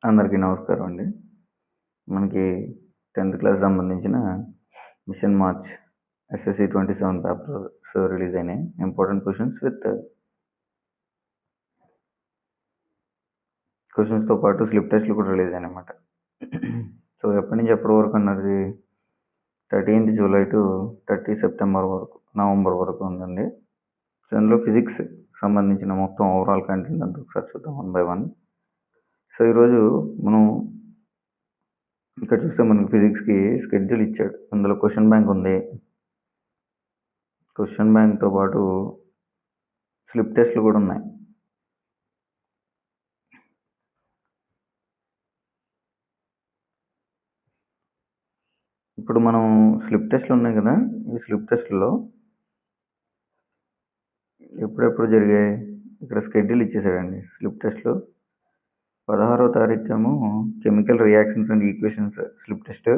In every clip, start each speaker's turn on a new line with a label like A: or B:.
A: అందరికీ నమస్కారం అండి. మనకి 10th క్లాస్ సంబంధించిన mission March SSC 27 papers release అయినాయి. ఇంపార్టెంట్ క్వశ్చన్స్‌తో పాటు స్లిప్ టెస్ట్‌లు కూడా రిలీజ్ అయినాయన్నమాట. సో, ఎప్పటి నుంచి ఎప్పటి వరకు అన్నది 13th జూలై టు 30 సెప్టెంబర్ వరకు, నవంబర్ వరకు ఉందండి. సో, ఇందులో ఫిజిక్స్ సంబంధించిన మొత్తం ఓవరాల్ కంటెంట్ అంతా ఒకసారి చూద్దాం వన్ బై వన్. సో, ఈరోజు మనం ఇక్కడ చూస్తే మనకి ఫిజిక్స్‌కి షెడ్యూల్ ఇచ్చాడు. అందులో క్వశ్చన్ బ్యాంక్ ఉంది. క్వశ్చన్ బ్యాంక్‌తో పాటు స్లిప్ టెస్ట్‌లు కూడా ఉన్నాయి. ఇప్పుడు మనం స్లిప్ టెస్ట్‌లు ఉన్నాయి కదా! ఈ స్లిప్ టెస్ట్‌లలో ఎప్పుడెప్పుడు జరిగాయి? ఇక్కడ షెడ్యూల్ ఇచ్చేసాడండి. స్లిప్ టెస్ట్‌లు 16వ తారీఖేమో chemical reactions and equations slip test.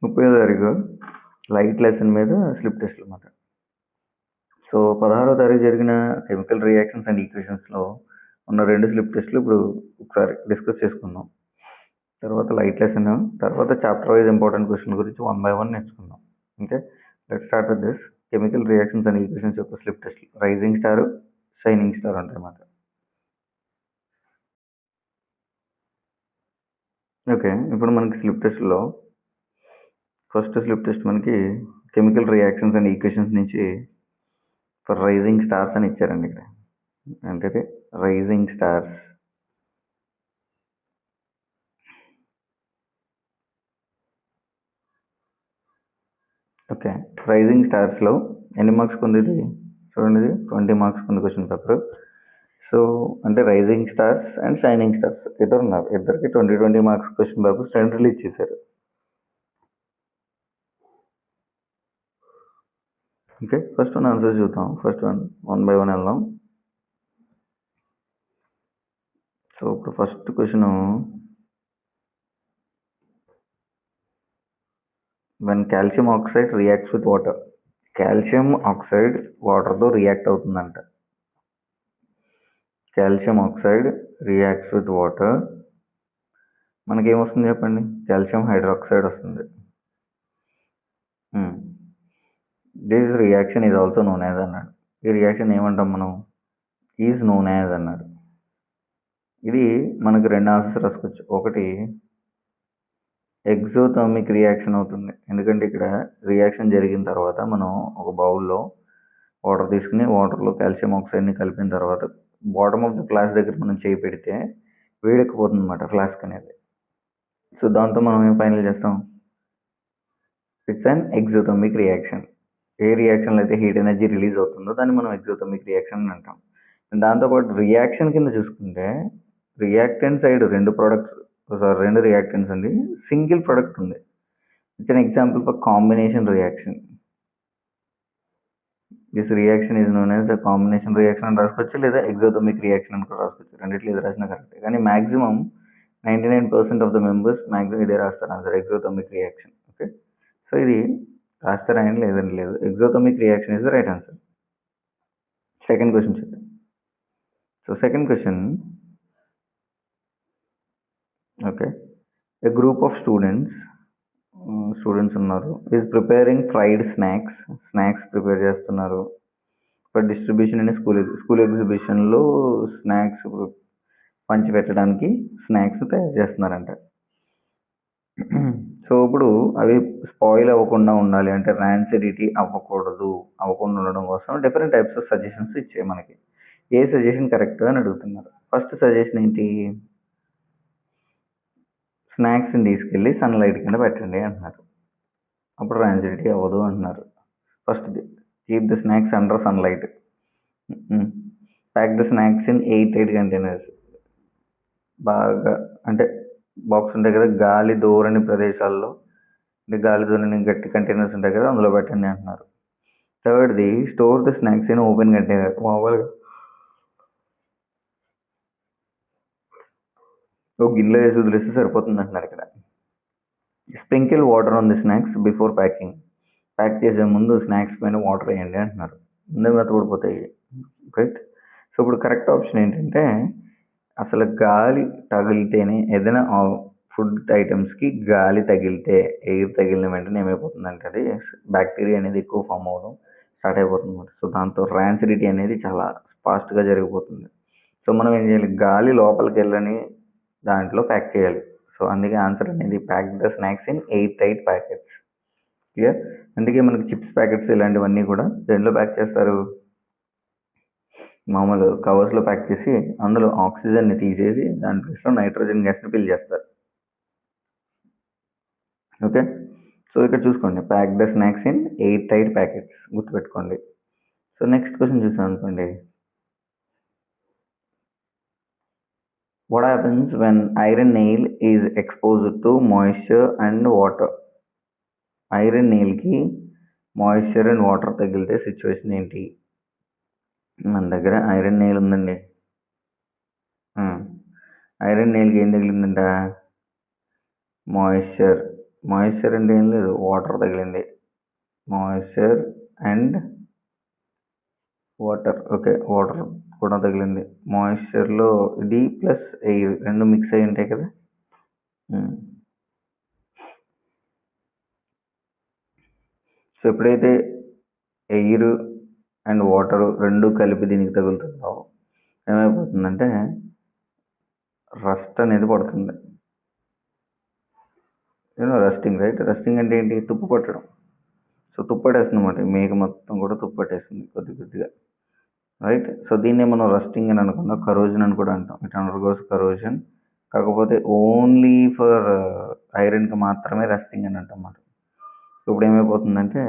A: 30వ తారీఖు లైట్ లెసన్ మీద స్లిప్ టెస్ట్‌లు అన్నమాట. సో, 16వ తారీఖు జరిగిన కెమికల్ రియాక్షన్స్ అండ్ ఈక్వేషన్స్‌లో ఉన్న 2 స్లిప్ టెస్ట్‌లు ఇప్పుడు ఒకసారి డిస్కస్ చేసుకుందాం. తర్వాత లైట్ లెసన్, తర్వాత చాప్టర్ వైజ్ ఇంపార్టెంట్ క్వశ్చన్ గురించి వన్ బై వన్ నేర్చుకుందాం. Okay, let's start with this. Chemical reactions and equations యొక్క slip test. Rising star, shining star ఉంటాయి అన్నమాట. ఓకే, ఇప్పుడు మనకి స్లిప్ టెస్ట్లో ఫస్ట్ స్లిప్ టెస్ట్ మనకి కెమికల్ రియాక్షన్స్ అండ్ ఈక్వేషన్స్ నుంచి ఫర్ రైజింగ్ స్టార్స్ అని ఇచ్చారండి. ఇక్కడ అంటే రైజింగ్ స్టార్స్. ఓకే, రైజింగ్ స్టార్స్లో ఎన్ని మార్క్స్ ఉంది ఇది? చూడండి, ఇది 20 మార్క్స్ ఉంది క్వశ్చన్ పేపర్. సో, అంటే rising stars and shining stars ఇద్దరు ఉన్నారు. ఇద్దరికి 20 మార్క్స్ క్వశ్చన్ పేపర్స్ రెండు రిలీజ్ చేశారు. ఓకే, ఫస్ట్ వన్ ఆన్సర్ చూద్దాం. ఫస్ట్ వన్ బై వన్ వెళ్దాం. సో, ఇప్పుడు first question, when calcium oxide reacts with water. Calcium oxide వాటర్తో రియాక్ట్ అవుతుందంట. Calcium oxide reacts with water, మనకేమొస్తుంది చెప్పండి? కాల్షియం హైడ్రాక్సైడ్ వస్తుంది. This reaction is also known as అన్నాడు. ఈ రియాక్షన్ ఏమంటాం మనం? ఈజ్ నోన్ యాజ్ అన్నాడు. ఇది మనకు రెండు ఆన్సర్స్ రాసుకోవచ్చు. ఒకటి ఎగ్జోథర్మిక్ రియాక్షన్ అవుతుంది, ఎందుకంటే ఇక్కడ రియాక్షన్ జరిగిన తర్వాత మనం ఒక బౌల్లో వాటర్ తీసుకుని వాటర్లో కాల్షియం ఆక్సైడ్ని కలిపిన తర్వాత బాటమ్ ఆఫ్ ద ఫ్లాస్క్ దగ్గర మనం చేయి పెడితే వేడెక్కిపోతుంది అన్నమాట ఫ్లాస్క్ అనేది. సో, దాంతో మనం ఏం ఫైనల్ చేస్తాం? It's an exothermic reaction. ఏ రియాక్షన్లో అయితే హీట్ ఎనర్జీ రిలీజ్ అవుతుందో దాన్ని మనం ఎగ్జోథర్మిక్ రియాక్షన్ అని అంటాం. దాంతోపాటు రియాక్షన్ కింద చూసుకుంటే రియాక్టెంట్ సైడ్ రెండు రియాక్టెంట్స్ ఉంది, సింగిల్ ప్రొడక్ట్ ఉంది. It's an example for combination reaction. This reaction is known as combination reaction అని రాసుకోవచ్చు, లేదా ఎగ్జోథర్మిక్ రియాక్షన్ అని కూడా రాసుకోవచ్చు. రెండిట్లో ఏది రాసినా కరెక్ట్. కానీ maximum 99% of the members maximum ఇదే రాస్తారు answer, exothermic reaction. Okay, so ఇది రాస్తారా అని లేదండి, లేదు. Exothermic reaction is the right answer. Second question చూద్దాం. So, second question, okay, a group of students ఉన్నారు, is preparing fried snacks prepare చేస్తున్నారు ఫర్ డిస్ట్రిబ్యూషన్ ఇన్ స్కూల్ ఎగ్జిబిషన్లో స్నాక్స్ పంచి పెట్టడానికి స్నాక్స్ తయారు చేస్తున్నారంట. సో, ఇప్పుడు అవి స్పాయిల్ అవ్వకుండా ఉండాలి అంటే, ర్యాన్సిడిటీ అవ్వకుండా ఉండడం కోసం డిఫరెంట్ టైప్స్ ఆఫ్ సజెషన్స్ ఇచ్చాయి మనకి. ఏ సజెషన్ కరెక్ట్ అని అడుగుతున్నారు. ఫస్ట్ సజెషన్ ఏంటి? స్నాక్స్ని తీసుకెళ్ళి సన్లైట్ కింద పెట్టండి అంటున్నారు. అప్పుడు ర్యాన్సిడిటీ అవ్వదు అంటున్నారు. ఫస్ట్ది, keep the snacks under sunlight. Pack the snacks in 8 containers. బాగా అంటే బాక్స్ ఉంటాయి కదా, గాలి దూరని ప్రదేశాల్లో, గాలి దూరని గట్టి కంటైనర్స్ ఉంటాయి కదా, అందులో పెట్టండి అంటున్నారు. థర్డ్ది, store the snacks in open container. మామూలుగా ఒక గిన్నెలో వేసి వదిలేస్తే సరిపోతుంది అంటున్నారు ఇక్కడ. Sprinkle water on the snacks before packing. Pack చేసే ముందు స్నాక్స్ పైన వాటర్ వేయండి అంటున్నారు, ముందే మెత్తపడిపోతాయి. రైట్. సో, ఇప్పుడు కరెక్ట్ ఆప్షన్ ఏంటంటే అసలు గాలి తగిలితేనే ఏదైనా ఫుడ్ ఐటమ్స్కి గాలి తగిలితే ఎయిర్ తగిలిన వెంటనే ఏమైపోతుందంటే అది బ్యాక్టీరియా అనేది ఎక్కువ ఫామ్ అవ్వడం స్టార్ట్ అయిపోతుంది అనమాట. సో దాంతో ర్యాన్సిడిటీ అనేది చాలా ఫాస్ట్గా జరిగిపోతుంది. సో మనం ఏం చేయాలి, గాలి లోపలికి వెళ్ళని దాంట్లో ప్యాక్ చేయాలి. సో అందుకే ఆన్సర్ అనేది pack the snacks in air tight packets. Clear. అందుకే మనకి చిప్స్ ప్యాకెట్స్ ఇలాంటివన్నీ కూడా దేంట్లో ప్యాక్ చేస్తారు, మామూలు కవర్స్లో ప్యాక్ చేసి అందులో ఆక్సిజన్ని తీసేసి దాని ప్లేస్లో నైట్రోజన్ గ్యాస్ని ఫిల్ చేస్తారు. ఓకే. సో ఇక్కడ చూసుకోండి, pack the snacks in air tight packets గుర్తుపెట్టుకోండి. సో నెక్స్ట్ క్వశ్చన్ చూసాం అనుకోండి, what happens when iron nail is exposed to moisture and water? Iron నెయిల్కి మాయిశ్చర్ అండ్ వాటర్ తగిలితే సిచ్యువేషన్ ఏంటి? మన దగ్గర ఐరన్ నెయిల్ ఉందండి. ఐరన్ నెయిల్కి ఏం తగిలిందంట, మాయిశ్చర్. మాయిశ్చర్ అంటే ఏం లేదు, వాటర్ తగిలింది. Moisture and water. Okay, water కూడా తగిలింది. మాయిశ్చర్లో ఇది ప్లస్ ఎయిర్ రెండు మిక్స్ అయి ఉంటాయి కదా. సో ఎప్పుడైతే ఎయిర్ అండ్ వాటర్ రెండు కలిపి దీనికి తగులుతుందో ఏమైపోతుందంటే రస్ట్ అనేది పడుతుంది. Rusting, right? రస్టింగ్ అంటే ఏంటి, తుప్పు పట్టడం. సో తుప్పు పట్టేస్తుంది అన్నమాట, మేక మొత్తం కూడా తుప్పు పట్టేస్తుంది కొద్ది కొద్దిగా, రైట్? సో దీన్నే మనం రస్టింగ్ అని అనుకున్నాం, కరోజన్ అని కూడా అంటాం. It undergoes corrosion. కాకపోతే ఓన్లీ ఫర్ ఐరన్కి మాత్రమే రస్టింగ్ అని అంటాం అన్నమాట. సో ఇప్పుడు ఏమైపోతుందంటే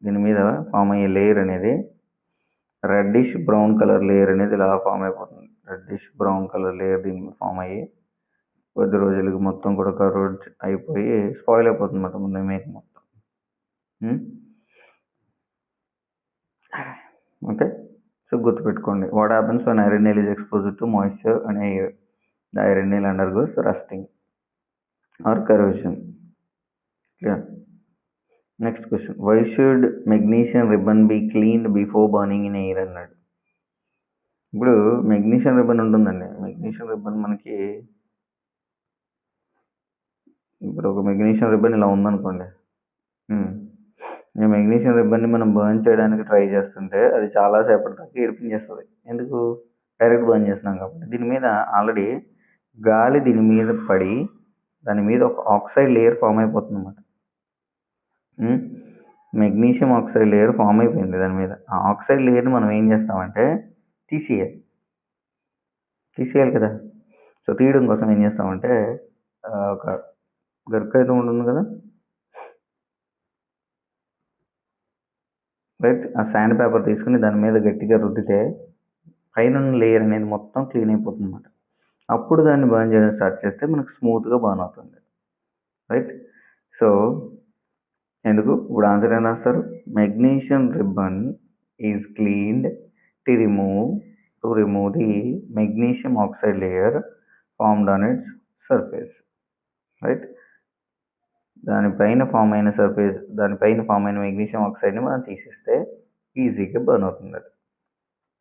A: దీని మీద ఫామ్ అయ్యే లేయర్ అనేది రెడ్డిష్ బ్రౌన్ కలర్ లేయర్ అనేది ఇలా ఫామ్ అయిపోతుంది. రెడ్డిష్ బ్రౌన్ కలర్ లేయర్ దీని మీద ఫామ్ అయ్యి కొద్ది రోజులకి మొత్తం కూడా కరోడ్ అయిపోయి స్పాయిల్ అయిపోతుంది అన్నమాట ముందు మేక మొత్తం. ఓకే. సో గుర్తుపెట్టుకోండి, what happens when iron nail is exposed to moisture and air? The iron nail undergoes rusting or corrosion. Clear. Next question, why should magnesium ribbon be cleaned before burning in air అన్నాడు. ఇప్పుడు magnesium ribbon ఉంటుందండి. Magnesium ribbon మనకి ఇప్పుడు ఒక magnesium ribbon ఇలా ఉందనుకోండి. ఈ magnesium రిబ్బన్ని మనం బర్న్ చేయడానికి ట్రై చేస్తుంటే అది చాలా సేపటి దాకా ఏడిపించేస్తుంది. ఎందుకు, డైరెక్ట్ బర్న్ చేస్తున్నాం కాబట్టి. దీని మీద ఆల్రెడీ గాలి దీని మీద పడి దాని మీద ఒక ఆక్సైడ్ లేయర్ ఫామ్ అయిపోతుంది అన్నమాట. మెగ్నీషియం ఆక్సైడ్ లేయర్ ఫామ్ అయిపోయింది దాని మీద. ఆ ఆక్సైడ్ లేయర్ని మనం ఏం చేస్తామంటే తీసేయాలి కదా. సో తీయడం కోసం ఏం చేస్తామంటే ఒక గరిక అయితే ఉంటుంది కదా, రైట్? ఆ శాండ్ పేపర్ తీసుకుని దాని మీద గట్టిగా రుద్దితే పైన లేయర్ అనేది మొత్తం క్లీన్ అయిపోతుంది అన్నమాట. అప్పుడు దాన్ని బర్న్ చేయడం స్టార్ట్ చేస్తే మనకు స్మూత్గా బర్న్ అవుతుంది, రైట్? సో ఎందుకు, ఇప్పుడు ఆన్సర్ ఏం రాస్తారు, magnesium ribbon is cleaned to remove the magnesium oxide layer formed on it's surface, right? దానిపైన ఫామ్ అయిన మెగ్నీషియం ఆక్సైడ్ని మనం తీసేస్తే ఈజీగా బర్న్ అవుతుంది అది.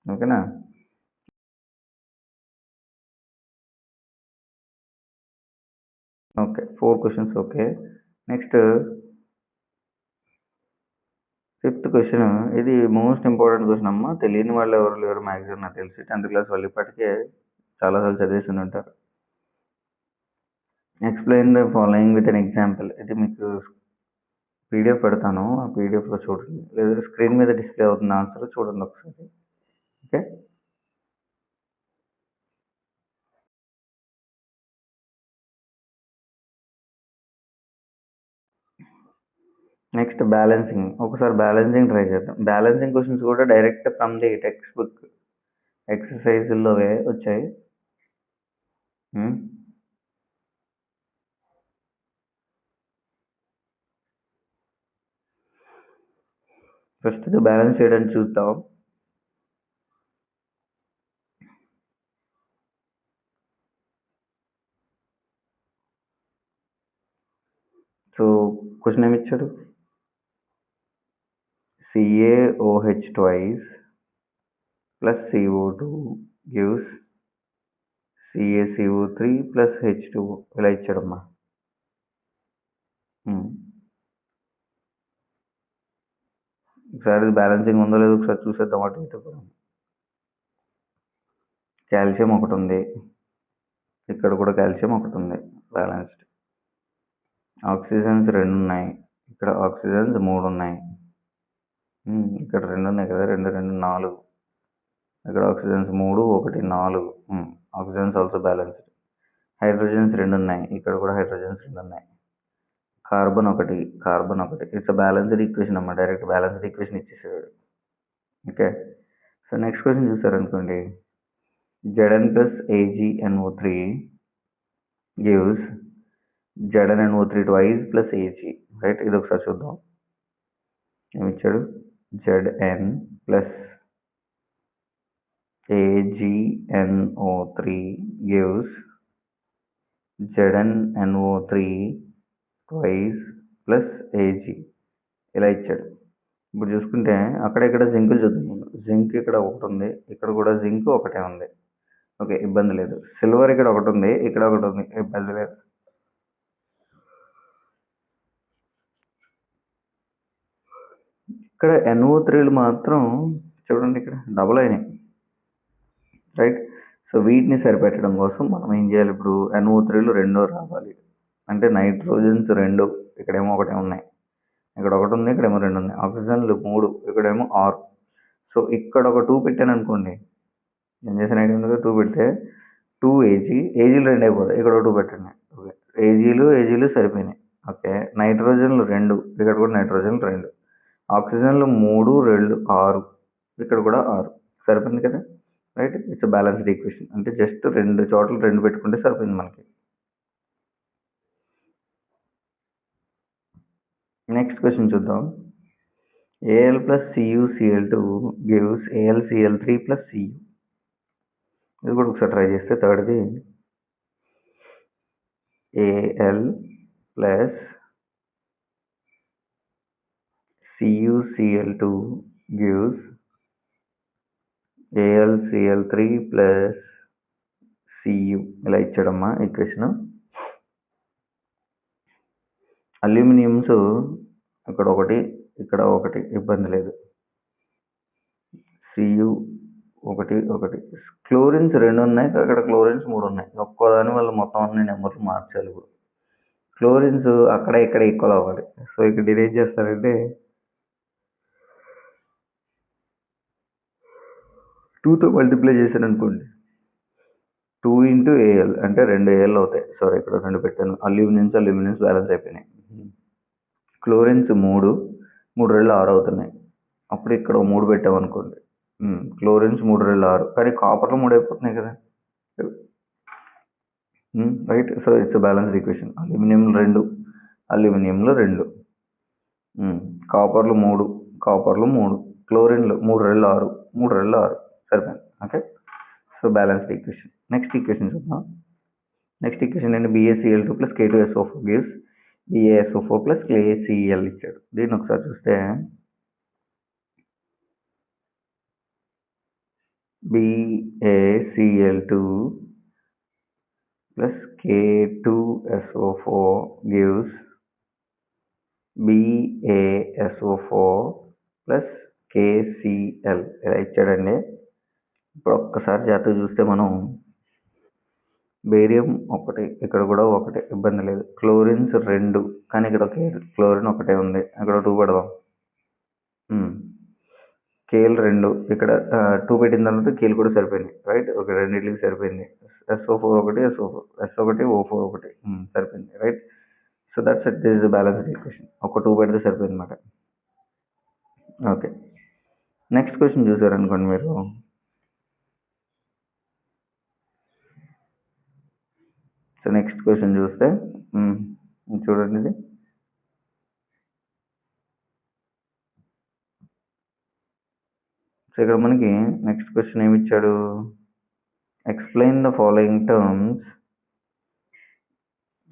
A: ఓకేనా? Okay, 4 questions. Okay, next 5th question. ఇది మోస్ట్ ఇంపార్టెంట్ క్వశ్చన్ అమ్మ. తెలియని వాళ్ళు ఎవరు లేరు మ్యాక్సిమం నాకు తెలిసి. 10th క్లాస్ వాళ్ళు ఇప్పటికే చాలాసార్లు చదివేసి ఉంటారు. Explain the following with an example. ఇది మీకు పీడిఎఫ్ పెడతాను, ఆ పీడిఎఫ్లో చూడండి, లేదా స్క్రీన్ మీద డిస్ప్లే అవుతుంది ఆన్సర్, చూడండి ఒకసారి. ఓకే. Next balancing. ఒకసారి బ్యాలెన్సింగ్ ట్రై చేద్దాం. బ్యాలెన్సింగ్ క్వశ్చన్స్ కూడా direct from the text book ఎక్సర్సైజుల్లోవే వచ్చాయి. ఫస్ట్ బ్యాలెన్స్ చేయడానికి చూద్దాం. సో క్వశ్చన్ ఏమి ఇచ్చాడు, CaOH twice plus CO2 gives CaCO3 plus H2O ఇలా ఇచ్చాడమ్మా. ఒకసారి బ్యాలెన్సింగ్ ఉందో లేదో ఒకసారి చూసేద్దాం అటు ఇటు. కాల్షియం ఒకటి ఉంది, ఇక్కడ కూడా కాల్షియం ఒకటి ఉంది బ్యాలెన్స్డ్. ఆక్సిజన్స్ 2 ఉన్నాయి, ఇక్కడ ఆక్సిజన్స్ 3 ఉన్నాయి. ఇక్కడ 2 ఉన్నాయి కదా, 2 2 4. ఇక్కడ oxygens 3 1 4. Oxygens also balanced. Hydrogens 2 ఉన్నాయి, ఇక్కడ కూడా హైడ్రోజన్స్ 2 ఉన్నాయి. కార్బన్ ఒకటి. ఇట్స్ బ్యాలెన్స్డ్ ఈక్వేషన్ అమ్మా, డైరెక్ట్ బ్యాలెన్స్డ్ ఈక్వేషన్ ఇచ్చేసాడు. ఓకే, సో నెక్స్ట్ క్వశ్చన్ చూసారనుకోండి, Zn plus AgNO3 gives ZnNO3 twice plus Ag, right. ఇది ఒకసారి చూద్దాం. ఏమిచ్చాడు? Zn plus AgNO3 gives ZnNO3 twice plus Ag ఇలా ఇచ్చాడు. ఇప్పుడు చూసుకుంటే అక్కడ ఇక్కడ జింకులు చూద్దాం. జింక్ ఇక్కడ ఒకటి ఉంది, ఇక్కడ కూడా జింక్ ఒకటే ఉంది. ఓకే, ఇబ్బంది లేదు. సిల్వర్ ఇక్కడ ఒకటి ఉంది, ఇక్కడ ఒకటి ఉంది, ఇబ్బంది లేదు. ఇక్కడ NO3లు మాత్రం చూడండి ఇక్కడ డబుల్ అయినాయి, రైట్. సో వీటిని సరిపెట్టడం కోసం మనం ఏం చేయాలి, ఇప్పుడు NO3లు 2 రావాలి అంటే నైట్రోజన్స్ 2, ఇక్కడేమో ఒకటే ఉన్నాయి, ఇక్కడ ఒకటి ఉంది, ఇక్కడేమో 2 ఉన్నాయి. ఆక్సిజన్లు 3, ఇక్కడేమో 6. సో ఇక్కడ ఒక 2 పెట్టాను అనుకోండి, ఏం చేసిన ఐడియా ఉంది కదా, 2 పెడితే 2 ఏజీలు 2 అయిపోతాయి, ఇక్కడ 2 పెట్టండి. ఓకే, ఏజీలు సరిపోయినాయి. ఓకే, నైట్రోజన్లు 2, ఇక్కడ కూడా నైట్రోజన్లు 2. ఆక్సిజన్లు 3 2 6, ఇక్కడ కూడా 6. సరిపోయింది కదా, రైట్. It's balanced equation. అంటే జస్ట్ 2 చోట్ల 2 పెట్టుకుంటే సరిపోయింది మనకి. నెక్స్ట్ క్వశ్చన్ చూద్దాం. Al plus CuCl2 gives AlCl3 plus Cu. ఇది కూడా ఒకసారి ట్రై చేస్తే థర్డ్ది Al plus CuCl2 gives AlCl3 plus Cu ఇలా ఇచ్చాడమ్మా ఈక్వేషన్. అల్యూమినియంస్ ఇక్కడ ఒకటి, ఇక్కడ ఒకటి, ఇబ్బంది లేదు. Cu ఒకటి. క్లోరిన్స్ 2 ఉన్నాయి, అక్కడ క్లోరిన్స్ 3 ఉన్నాయి. ఒక్కోదాని వల్ల మొత్తం అన్ని నెంబర్లు మార్చాలి. ఇప్పుడు క్లోరిన్స్ అక్కడ ఇక్కడ ఈక్వల్ అవ్వాలి. సో ఇక్కడ ఏం చేస్తారంటే 2తో మల్టిప్లై చేశాను అనుకోండి, 2 into Al అంటే 2 Al అవుతాయి. సారీ, ఇక్కడ 2 పెట్టాను. అల్యూమినియన్స్ బ్యాలెన్స్ అయిపోయినాయి. క్లోరిన్స్ 3 2 6 అవుతున్నాయి. అప్పుడు ఇక్కడ 3 పెట్టామనుకోండి, క్లోరిన్స్ 3 2 6, కానీ కాపర్లో 3 అయిపోతున్నాయి కదా, right. So it's balanced equation. అల్యూమినియంలు 2, కాపర్లు 3, క్లోరిన్లు 3 2 6, 3 2 6, సరిపోయింది. Okay, so balanced equation. Next equation చూద్దాం. నెక్స్ట్ ఈక్వేషన్ ఏంటి, BaCl2 plus K2SO4 gives BaSO4 plus KCl ఇచ్చాడు. దీన్ని ఒకసారి చూస్తే BaCl2 plus K2SO4 gives BaSO4 plus KCl ఇలా ఇచ్చాడండి. ఇప్పుడు ఒక్కసారి జాగ్రత్తగా చూస్తే మనం బేరియం 1, ఇక్కడ కూడా 1, ఇబ్బంది లేదు. క్లోరిన్స్ 2, కానీ ఇక్కడ క్లోరిన్ ఒకటే ఉంది, అక్కడ 2 పెడదాం. కేల్ 2, ఇక్కడ 2 పెట్టిన తర్వాత కేల్ కూడా సరిపోయింది, రైట్. ఒక రెండింటికి సరిపోయింది. SO4 1, S1 O4 1, సరిపోయింది, right. So that's it, this is the balanced equation. ఒక 2 పెడితే సరిపోయింది అన్నమాట. ఓకే, నెక్స్ట్ క్వశ్చన్ చూసారనుకోండి మీరు, సో నెక్స్ట్ క్వశ్చన్ చూస్తే చూడండి, ఇది సో ఇక్కడ మనకి నెక్స్ట్ క్వశ్చన్ ఏమి ఇచ్చాడు, explain the following terms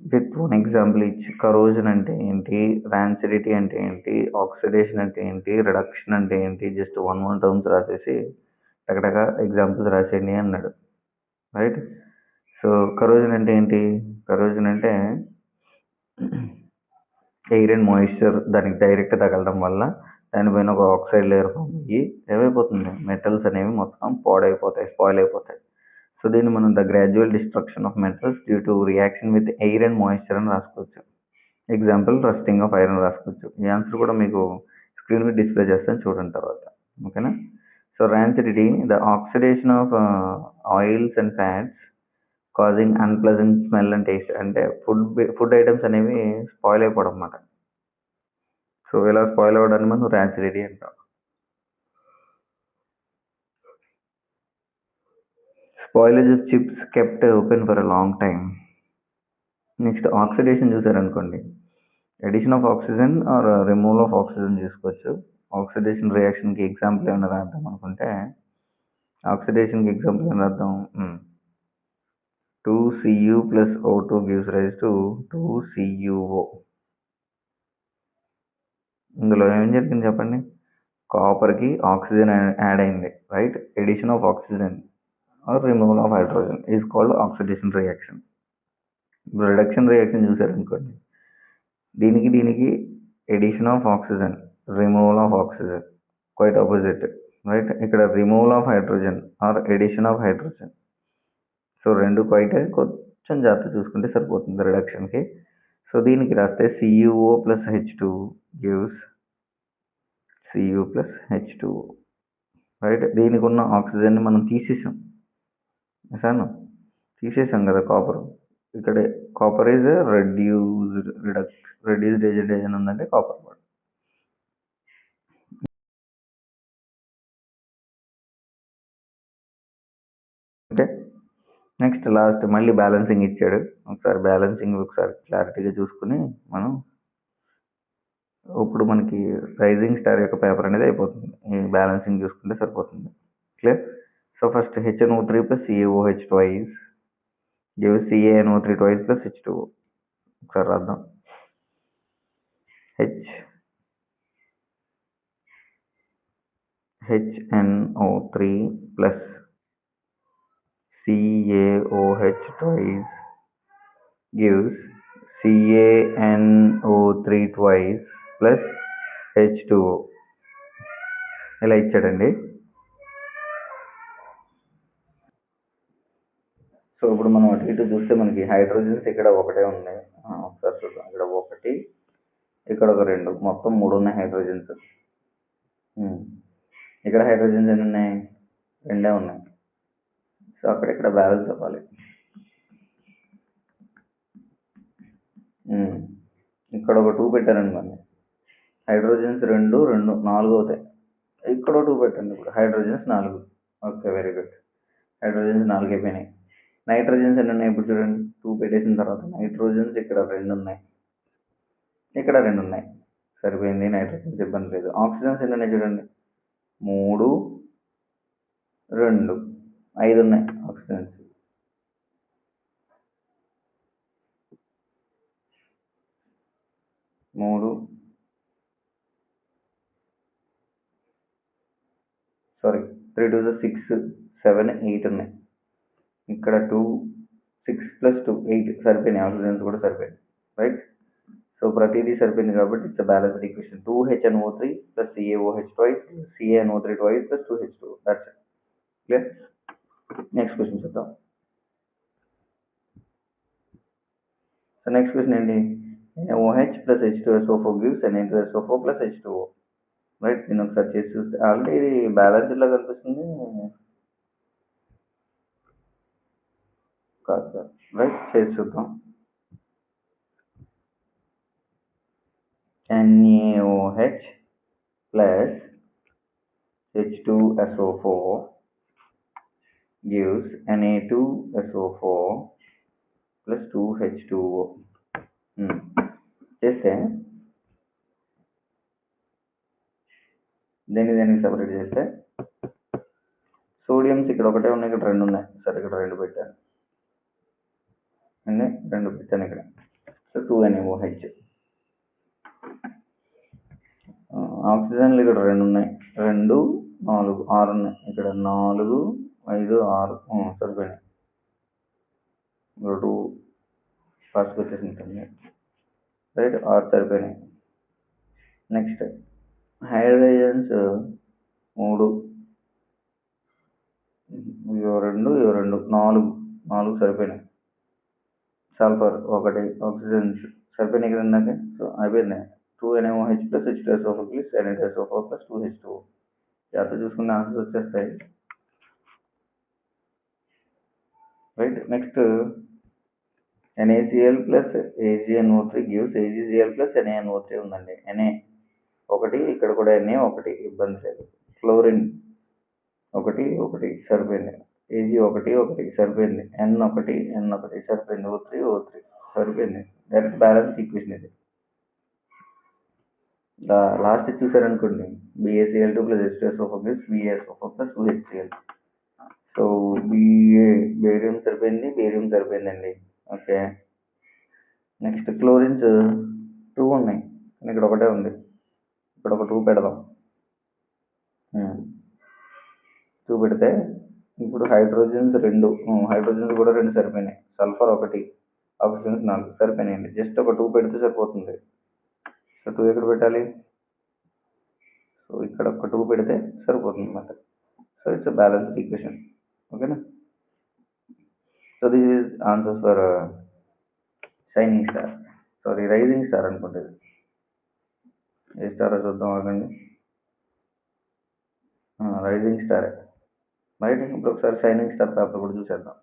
A: with one example ఇచ్చి. కరోజన్ అంటే ఏంటి, ర్యాన్సిడిటీ అంటే ఏంటి, ఆక్సిడేషన్ అంటే ఏంటి, రిడక్షన్ అంటే ఏంటి, జస్ట్ 1 టర్మ్స్ రాసేసి టకటక ఎగ్జాంపుల్స్ రాసేయండి అన్నాడు, రైట్. సో కరోజన్ అంటే ఏంటి? కరోజన్ అంటే ఎయిర్ అండ్ మాయిశ్చర్ దానికి డైరెక్ట్ తగలడం వల్ల దానిపైన ఒక ఆక్సైడ్ లేయర్ ఫామ్ అయ్యి ఏమైపోతుంది, మెటల్స్ అనేవి మొత్తం పాడైపోతాయి, స్పాయిల్ అయిపోతాయి. సో దీన్ని మనం the gradual destruction of metals due to reaction with air and moisture అని రాసుకోవచ్చు. ఎగ్జాంపుల్ రస్టింగ్ ఆఫ్ ఐరన్ రాసుకోవచ్చు. ఈ ఆన్సర్ కూడా మీకు స్క్రీన్ మీద డిస్ప్లే చేస్తాను, చూడండి తర్వాత, ఓకేనా. So rancidity, the oxidation of oils and fats causing unpleasant smell and taste. అంటే ఫుడ్ ఐటమ్స్ అనేవి స్పాయిల్ అయిపోవడం అన్నమాట. సో ఇలా స్పాయిల్ అవ్వడాన్ని మనం ర్యాన్సిడిటీ అంటాం. Spoilage of chips kept open for a long time. Next oxidation చూసారనుకోండి, addition of oxygen or removal of oxygen చేసుకోవచ్చు. ఆక్సిడేషన్ రియాక్షన్కి ఎగ్జాంపుల్ ఏమైనా రాద్దాం అనుకుంటే, ఆక్సిడేషన్కి ఎగ్జాంపుల్ ఏమైనా రాద్దాం. 2Cu plus O2 gives rise to 2CuO. ఇందులో ఏం జరిగింది చెప్పండి? కాపర్కి ఆక్సిజన్ యాడ్ అయింది, right. Addition of oxygen or removal of hydrogen is called oxidation reaction. Reduction reaction చూసారనుకోండి, దీనికి addition of oxygen, removal of oxygen, quite opposite, right. ఇక్కడ removal of hydrogen or addition of hydrogen. So రెండు quite, కొంచెం జాగ్రత్త చూసుకుంటే సరిపోతుంది రిడక్షన్కి. So దీనికి రాస్తే CuO plus H2 gives Cu plus H2O, right. దీనికి ఉన్న ఆక్సిజన్ని మనం తీసేసాం కదా కాపర్. ఇక్కడ కాపర్ ఈజ్ రెడ్యూస్డ్ ఏజెంట్ ఏదైనా ఉందంటే కాపర్ వాడు. ఓకే, నెక్స్ట్ లాస్ట్ మళ్ళీ బ్యాలెన్సింగ్ ఇచ్చాడు. ఒకసారి బ్యాలెన్సింగ్ క్లారిటీగా చూసుకుని మనం ఇప్పుడు మనకి రైజింగ్ స్టార్ యొక్క పేపర్ అనేది అయిపోతుంది. ఈ బ్యాలెన్సింగ్ చూసుకుంటే సరిపోతుంది, clear. So first HNO3 plus CaOH twice gives CaNO3 twice plus H2O. ఒకసారి రాద్దాం. HNO3 plus CaOH twice gives CaNO3 twice plus H2O. ఇలా ఇచ్చాడండి. సో ఇప్పుడు మనం అటు ఇటు చూస్తే మనకి హైడ్రోజన్స్ ఇక్కడ ఒకటే ఉన్నాయి. ఒకసారి చూద్దాం, ఇక్కడ ఒకటి, ఇక్కడ ఒక రెండు, మొత్తం 3 ఉన్నాయి హైడ్రోజన్స్. ఇక్కడ హైడ్రోజన్స్ ఎన్ని ఉన్నాయి? 2 ఉన్నాయి. సో అక్కడిక్కడ బ్యాలెన్స్ అవ్వాలి. ఇక్కడ ఒక 2 పెట్టారనుకోండి, హైడ్రోజన్స్ 2 4 అవుతాయి. ఇక్కడ 2 పెట్టండి, ఇప్పుడు hydrogens 4. Okay, very good. Hydrogens 4 అయిపోయినాయి. నైట్రోజన్స్ ఎన్ని ఉన్నాయి? ఇప్పుడు చూడండి, 2 పెట్టేసిన తర్వాత నైట్రోజన్స్ ఇక్కడ 2 ఉన్నాయి, ఇక్కడ 2 ఉన్నాయి, సరిపోయింది. నైట్రోజన్స్ ఇబ్బంది లేదు. ఆక్సిజన్స్ ఎన్ని ఉన్నాయి చూడండి, 3 2 5 ఉన్నాయి ఆక్సిజన్స్. సారీ 3 2 6 7 8 ఉన్నాయి. ఇక్కడ 2 6 plus 2 8 సరిపోయినాయి. ఆక్సిజన్స్ కూడా సరిపోయింది, రైట్. సో ప్రతిదీ సరిపోయింది కాబట్టి it's balanced equation. 2HNO3 plus CaOH twice CaNO3 twice plus 2H2O. That's it, clear. Next question చూద్దాం. సో నెక్స్ట్ క్వశ్చన్ ఏంటి? NaOH plus H2SO4 gives Na2SO4 plus H2O, right. దీన్ని ఒకసారి చేసి చూస్తే ఆల్రెడీ ఇది బ్యాలెన్స్డ్ లా కనిపిస్తుంది, కాదు సార్, రైట్. చేసి చూద్దాం. NaOH plus H2SO4 gives Na2SO4 plus 2H2O. చేస్తే దేనికి సపరేట్ చేస్తే సోడియంస్ ఇక్కడ ఒకటే ఉన్నాయి, ఇక్కడ 2 ఉన్నాయి. సరే, ఇక్కడ 2 పెట్టాను, అన్నీ 2 పెట్టాను ఇక్కడ. So 2NaOH. ఆక్సిజన్లు ఇక్కడ 2 ఉన్నాయి, 2 4 6 ఉన్నాయి. ఇక్కడ 4 5 6 సరిపోయినాయి. ఇక్కడ 2 ఫాస్ట్‌గా వచ్చేసింది. రైట్ 6 సరిపోయినాయి. నెక్స్ట్ హైడ్రోజన్స్ 3 ఇవో 2 ఇవో 2 4 సరిపోయినాయి. సల్ఫర్ 1 ఆక్సిజన్స్ సరిపోయినాయి కదా ఇందాక. సో అయిపోయింది. 2NaOH plus H2SO4 plus NaSO4 plus 2H2O. జాగ్రత్త చూసుకున్న ఆన్సర్స్ వచ్చేస్తాయి. Right next NaCl plus AgNO3 gives AgCl plus NaNO3 ఉందండి. Na 1 ఇక్కడ కూడా Na 1 ఇబ్బంది లేదు. ఫ్లోరిన్ 1 సరిపోయింది. Ag 1 సరిపోయింది. N1 సరిపోయింది. O3 సరిపోయింది. డైరెక్ట్ బ్యాలెన్స్ ఈక్వేషన్ ఇది. లాస్ట్ చూసారనుకోండి BaCl2 plus H2SO4 plus BaSO4 plus 2HCl. So barium సరిపోయిందండి. ఓకే నెక్స్ట్ క్లోరిన్స్ 2 ఉన్నాయి కానీ ఇక్కడ ఒకటే ఉంది. ఇక్కడ ఒక 2 పెడదాం. 2 పెడితే ఇప్పుడు హైడ్రోజన్స్ కూడా 2 సరిపోయినాయి. సల్ఫర్ 1 ఆక్సిజన్స్ 4 సరిపోయినాయండి. జస్ట్ ఒక 2 పెడితే సరిపోతుంది. సో 2 ఎక్కడ పెట్టాలి? సో ఇక్కడ ఒక 2 పెడితే సరిపోతుంది అన్నమాట. So it's a balanced equation. ఓకేనా? So this is answers for shining star, sorry rising star అనుకుంటుంది. ఏ స్టారో చూద్దాం ఆగండి. Rising star right. ఇప్పుడు ఒకసారి షైనింగ్ స్టార్ పేపర్ కూడా చూసేద్దాం.